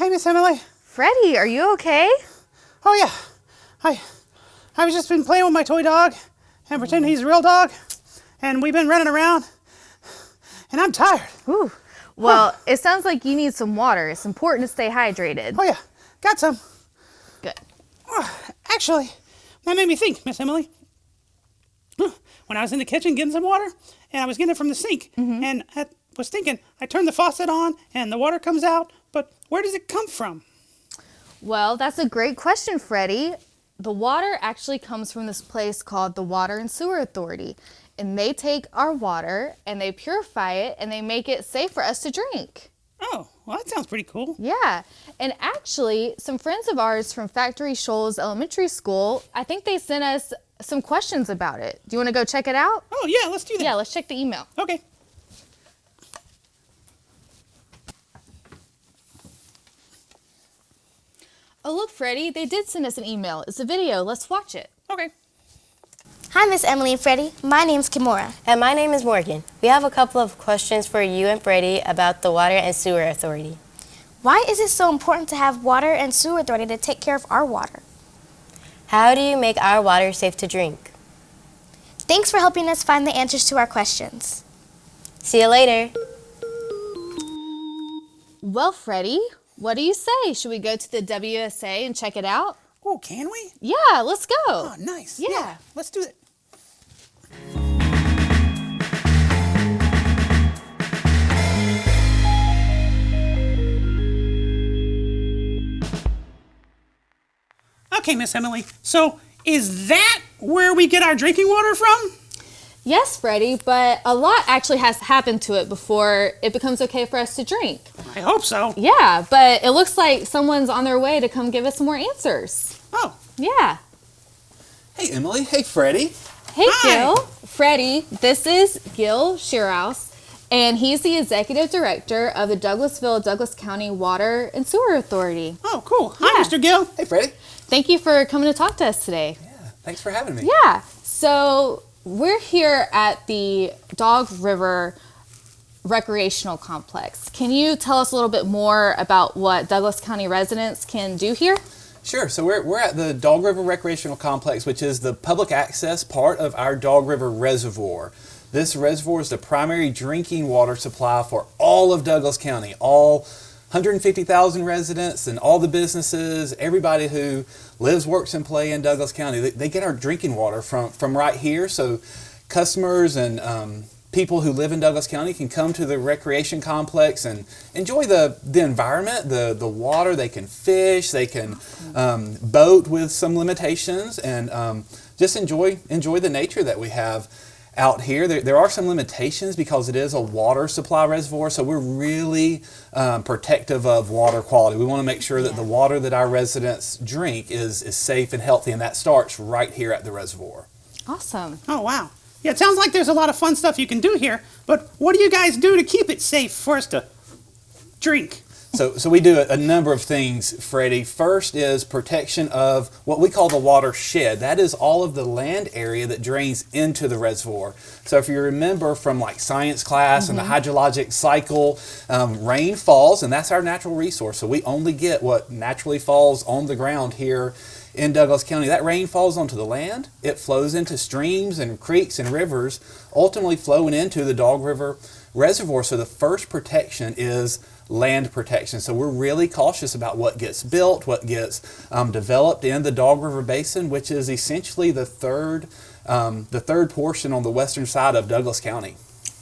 Hi, Miss Emily. Freddie, are you okay? Oh, yeah. I was just been playing with my toy dog and pretending he's a real dog. And we've been running around. And I'm tired. Ooh. Well, it sounds like you need some water. It's important to stay hydrated. Oh, yeah. Got some. Good. Actually, that made me think, Miss Emily. When I was in the kitchen getting some water, and I was getting it from the sink, and I was thinking, I turned the faucet on, and the water comes out, but where does it come from? Well, that's a great question, Freddie. The water actually comes from this place called the Water and Sewer Authority, and they take our water, and they purify it, and they make it safe for us to drink. Oh, well, that sounds pretty cool. Yeah, and actually, some friends of ours from Factory Shoals Elementary School, I think they sent us some questions about it. Do you want to go check it out? Oh, yeah, let's do that. Yeah, let's check the email. Okay. Oh, look, Freddie, they did send us an email. It's a video. Let's watch it. Okay. Hi, Miss Emily and Freddie. My name's Kimora. And my name is Morgan. We have a couple of questions for you and Freddie about the Water and Sewer Authority. Why is it so important to have Water and Sewer Authority to take care of our water? How do you make our water safe to drink? Thanks for helping us find the answers to our questions. See you later. Well, Freddie, what do you say? Should we go to the WSA and check it out? Oh, can we? Yeah, let's go. Oh, nice. Yeah. Let's do it. Okay, Miss Emily. So, is that where we get our drinking water from? Yes, Freddie, but a lot actually has happened to it before it becomes okay for us to drink. I hope so. Yeah, but it looks like someone's on their way to come give us some more answers. Oh. Yeah. Hey, Emily. Hey, Freddie. Hey, Hi. Gil. Freddie, this is Gil Shearhouse, and he's the executive director of the Douglasville, Douglas County Water and Sewer Authority. Oh, cool. Hi, Yeah. Mr. Gill. Hey, Freddie. Thank you for coming to talk to us today. Yeah, thanks for having me. Yeah, so we're here at the Dog River Recreational Complex. Can you tell us a little bit more about what Douglas County residents can do here? Sure. So we're at the Dog River Recreational Complex, which is the public access part of our Dog River Reservoir. This reservoir is the primary drinking water supply for all of Douglas County, all 150,000 residents and all the businesses, everybody who lives, works, and play in Douglas County. They get our drinking water from right here. So customers and people who live in Douglas County can come to the recreation complex and enjoy the environment, the water. They can fish, they can boat with some limitations, and just enjoy the nature that we have out here. There are some limitations because it is a water supply reservoir, so we're really protective of water quality. We want to make sure that the water that our residents drink is safe and healthy, and that starts right here at the reservoir. Awesome. Oh, wow. Yeah, it sounds like there's a lot of fun stuff you can do here, but what do you guys do to keep it safe for us to drink? So we do a number of things, Freddie. First is protection of what we call the watershed. That is all of the land area that drains into the reservoir. So if you remember from like science class and the hydrologic cycle, rain falls, and that's our natural resource. So we only get what naturally falls on the ground here in Douglas County. That rain falls onto the land. It flows into streams and creeks and rivers, ultimately flowing into the Dog River Reservoir. So the first protection is land protection. So we're really cautious about what gets built, what gets developed in the Dog River Basin, which is essentially the third portion on the western side of Douglas County.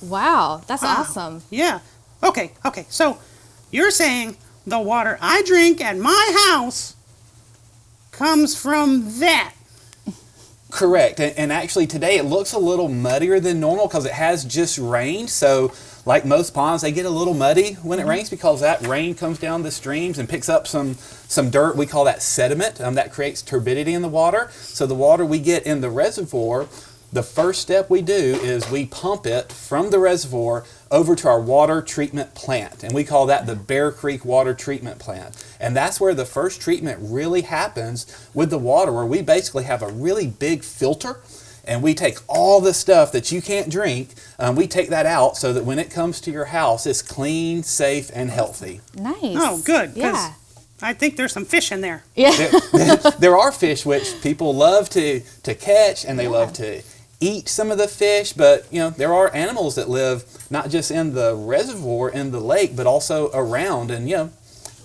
Wow, that's Wow. awesome. Yeah. Okay. So you're saying the water I drink at my house comes from that? Correct. And actually today it looks a little muddier than normal because it has just rained. So like most ponds, they get a little muddy when it rains because that rain comes down the streams and picks up some dirt. We call that sediment. That creates turbidity in the water. So the water we get in the reservoir, the first step we do is we pump it from the reservoir over to our water treatment plant. And we call that the Bear Creek Water Treatment Plant. And that's where the first treatment really happens with the water, where we basically have a really big filter and we take all the stuff that you can't drink, we take that out so that when it comes to your house, it's clean, safe, and healthy. Nice. Oh, good. 'Cause Yeah. I think there's some fish in there. Yeah. There are fish which people love to catch, and they love to eat some of the fish, but there are animals that live not just in the reservoir in the lake, but also around, and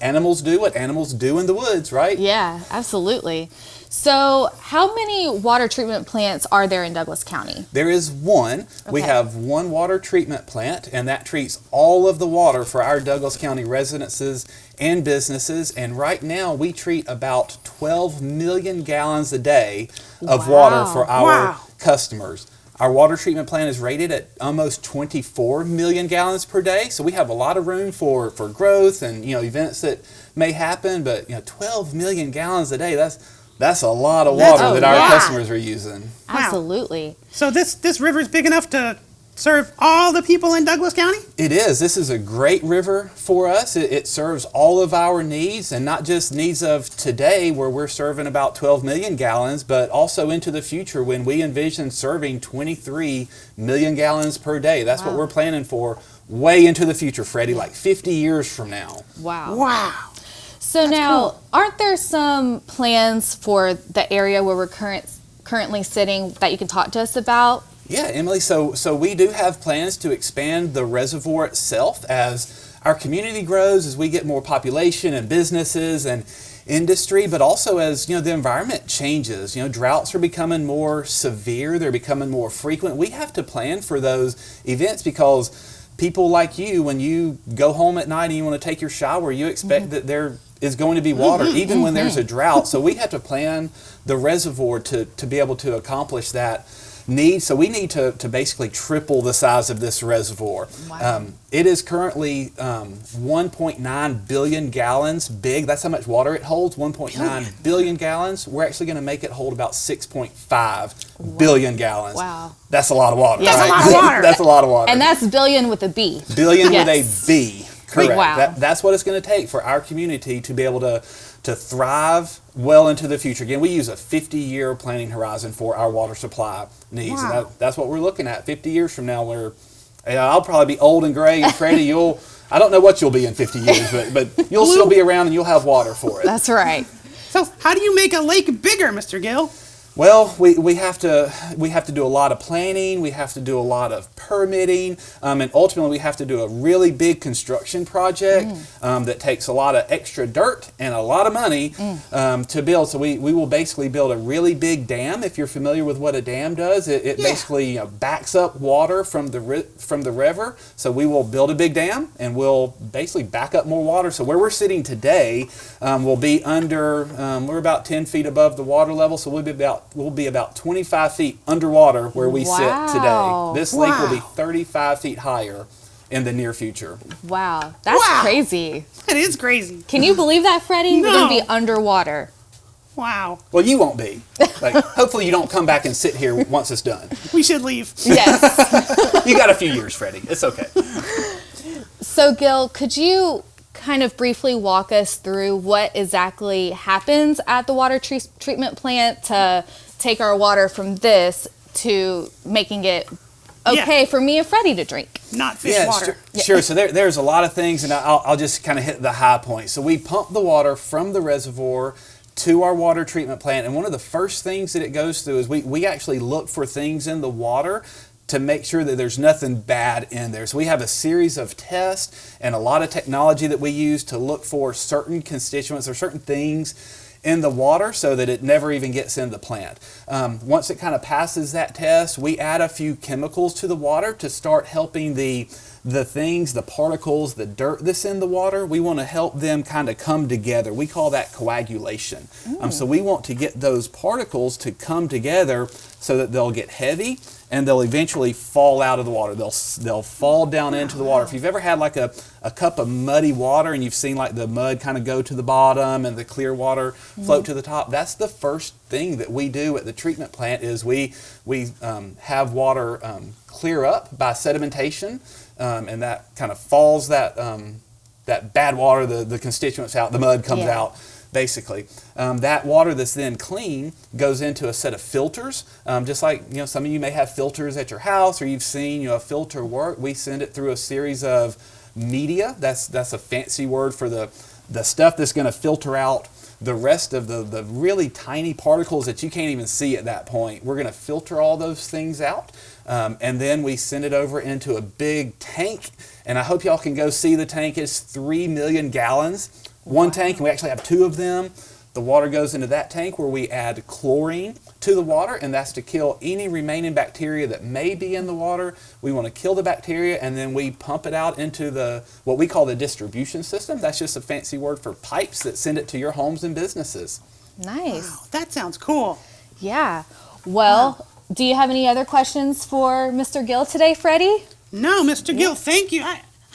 animals do what animals do in the woods, right? Yeah, absolutely. So how many water treatment plants are there in Douglas County? There is one. We Okay. have one water treatment plant, and that treats all of the water for our Douglas County residences and businesses. And right now, we treat about 12 million gallons a day of water for our Wow. customers. Our water treatment plant is rated at almost 24 million gallons per day, so we have a lot of room for growth and events that may happen. But 12 million gallons a day, that's a lot of water that our customers are using. Absolutely. So this river's big enough to serve all the people in Douglas County? It is. This is a great river for us. It serves all of our needs, and not just needs of today where we're serving about 12 million gallons, but also into the future when we envision serving 23 million gallons per day. That's what we're planning for way into the future, Freddie, like 50 years from now. Wow. Wow. So now, aren't there some plans for the area where we're currently sitting that you can talk to us about? Yeah, Emily, so we do have plans to expand the reservoir itself as our community grows, as we get more population and businesses and industry, but also as the environment changes. Droughts are becoming more severe, they're becoming more frequent. We have to plan for those events because people like you, when you go home at night and you want to take your shower, you expect that there is going to be water, even when there's a drought. So we have to plan the reservoir to be able to accomplish that need. So we need to basically triple the size of this reservoir. Wow. It is currently 1.9 billion gallons big. That's how much water it holds, 1.9 billion gallons. We're actually going to make it hold about 6.5 billion gallons. Wow. That's a lot of water. Yeah. Right? That's a lot of water. That's a lot of water. And that's billion with a B. Billion Yes. with a B. Correct. Wow. That's what it's going to take for our community to be able to thrive well into the future. Again, we use a 50-year planning horizon for our water supply needs. Wow. And that's what we're looking at 50 years from now, where I'll probably be old and gray, and Freddie, I don't know what you'll be in 50 years, but you'll still be around and you'll have water for it. That's right. So how do you make a lake bigger, Mr. Gill? Well, we have to do a lot of planning. We have to do a lot of permitting, and ultimately we have to do a really big construction project that takes a lot of extra dirt and a lot of money to build. So we will basically build a really big dam. If you're familiar with what a dam does, it basically backs up water from the river. So we will build a big dam and we'll basically back up more water. So where we're sitting today, we'll be under. We're about 10 feet above the water level. So we'll be about 25 feet underwater where we sit Wow. today. This lake will be 35 feet higher in the near future. Wow. That's crazy. It is crazy. Can you believe that, Freddie? We're No. going to be underwater. Wow. Well, you won't be. Hopefully you don't come back and sit here once it's done. We should leave. Yes. You got a few years, Freddie. It's okay. So, Gil, could you kind of briefly walk us through what exactly happens at the water treatment plant to take our water from this to making it okay for me and Freddie to drink? Not fish water. Sure. So there's a lot of things, and I'll just kind of hit the high points. So we pump the water from the reservoir to our water treatment plant, and one of the first things that it goes through is we actually look for things in the water to make sure that there's nothing bad in there. So we have a series of tests and a lot of technology that we use to look for certain constituents or certain things in the water so that it never even gets in the plant. Once it kind of passes that test, we add a few chemicals to the water to start helping the things, the particles, the dirt that's in the water. We want to help them kind of come together. We call that coagulation. So we want to get those particles to come together so that they'll get heavy and they'll eventually fall out of the water. They'll fall down into the water. If you've ever had like a cup of muddy water and you've seen like the mud kind of go to the bottom and the clear water float to the top, that's the first thing that we do at the treatment plant is we have water clear up by sedimentation, and that kind of falls that bad water, the constituents out, the mud comes out. Basically, that water that's then clean goes into a set of filters. Just like some of you may have filters at your house, or you've seen a filter work. We send it through a series of media. That's a fancy word for the the stuff that's going to filter out the rest of the really tiny particles that you can't even see at that point. We're going to filter all those things out, and then we send it over into a big tank. And I hope y'all can go see the tank. It's 3 million gallons. One tank, and we actually have 2 of them. The water goes into that tank where we add chlorine to the water, and that's to kill any remaining bacteria that may be in the water. We want to kill the bacteria, and then we pump it out into what we call the distribution system. That's just a fancy word for pipes that send it to your homes and businesses. Nice. Wow, that sounds cool. Yeah. Well, do you have any other questions for Mr. Gill today, Freddie? No, Mr. Gill, thank you.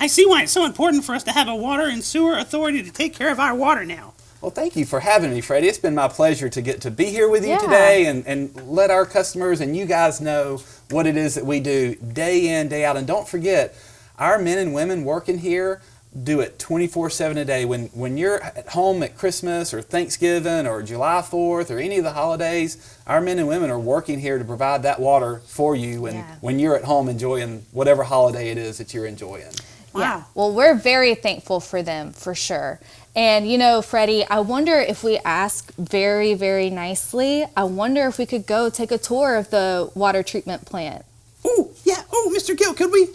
I see why it's so important for us to have a water and sewer authority to take care of our water now. Well, thank you for having me, Freddie. It's been my pleasure to get to be here with you Yeah. today and let our customers and you guys know what it is that we do day in, day out. And don't forget, our men and women working here do it 24/7 a day. When you're at home at Christmas or Thanksgiving or July 4th or any of the holidays, our men and women are working here to provide that water for you when you're at home enjoying whatever holiday it is that you're enjoying. Wow. Yeah. Well, we're very thankful for them, for sure. And, you know, Freddie, I wonder if we ask very, very nicely, I wonder if we could go take a tour of the water treatment plant. Oh, yeah. Oh, Mr. Gill, could we?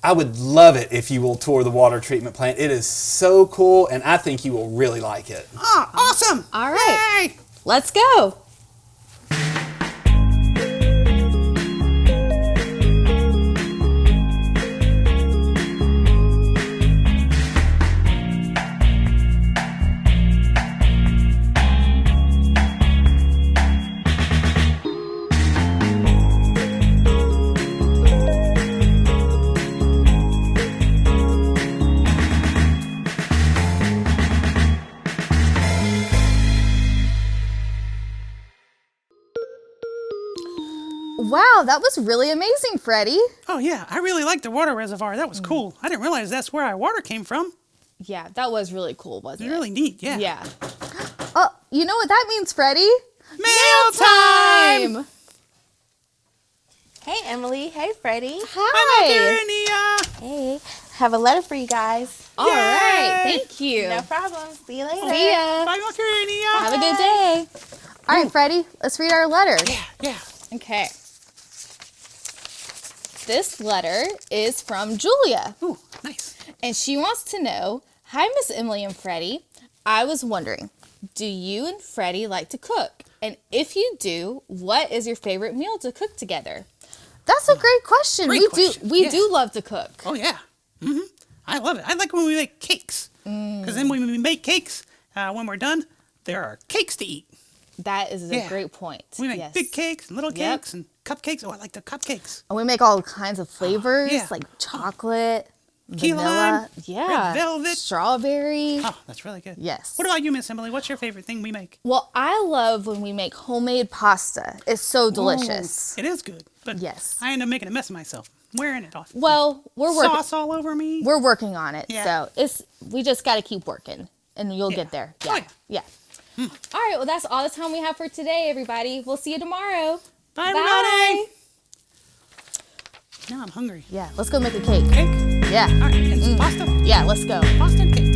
I would love it if you will tour the water treatment plant. It is so cool, and I think you will really like it. Ah, awesome. All right. Yay. Let's go. Wow, that was really amazing, Freddie. Oh, yeah. I really like the water reservoir. That was cool. I didn't realize that's where our water came from. Yeah, that was really cool, wasn't It's it? really neat. Yeah. Yeah. Oh, you know what that means, Freddie? Mail time! Hey, Emily. Hey, Freddie. Hi. Macaroni. Hey, have a letter for you guys. All right, Yay! thank you. No problem. See you later. See ya. Bye, Macaroni. Have a good day. All right, Freddie, let's read our letter. Yeah. Okay. This letter is from Julia, Ooh, nice. and she wants to know, hi, Miss Emily and Freddie. I was wondering, do you and Freddie like to cook? And if you do, what is your favorite meal to cook together? That's a great question. Great question. We Yeah. do love to cook. Oh, yeah. I love it. I like when we make cakes. Because then when we make cakes, when we're done, there are cakes to eat. That is a Yeah. great point. We make Yes. big cakes and little Yep. cakes and cupcakes. Oh, I like the cupcakes. And we make all kinds of flavors, yeah. like chocolate, Key vanilla, lime, yeah, red velvet. strawberry. Oh, that's really good. Yes. What about you, Miss Emily? What's your favorite thing we make? Well, I love when we make homemade pasta. It's so delicious. It is good. But Yes. I end up making a mess of myself. Wearing it off. Well, we're working. Sauce all over me. We're working on it. Yeah. So we just got to keep working, and you'll get there. Oh, Yeah. Yeah. All right. Well, that's all the time we have for today, everybody. We'll see you tomorrow. Bye, everybody. Now I'm hungry. Yeah. Let's go make a cake. Cake? Yeah. All right, and some pasta. Yeah. Let's go. Pasta and cake.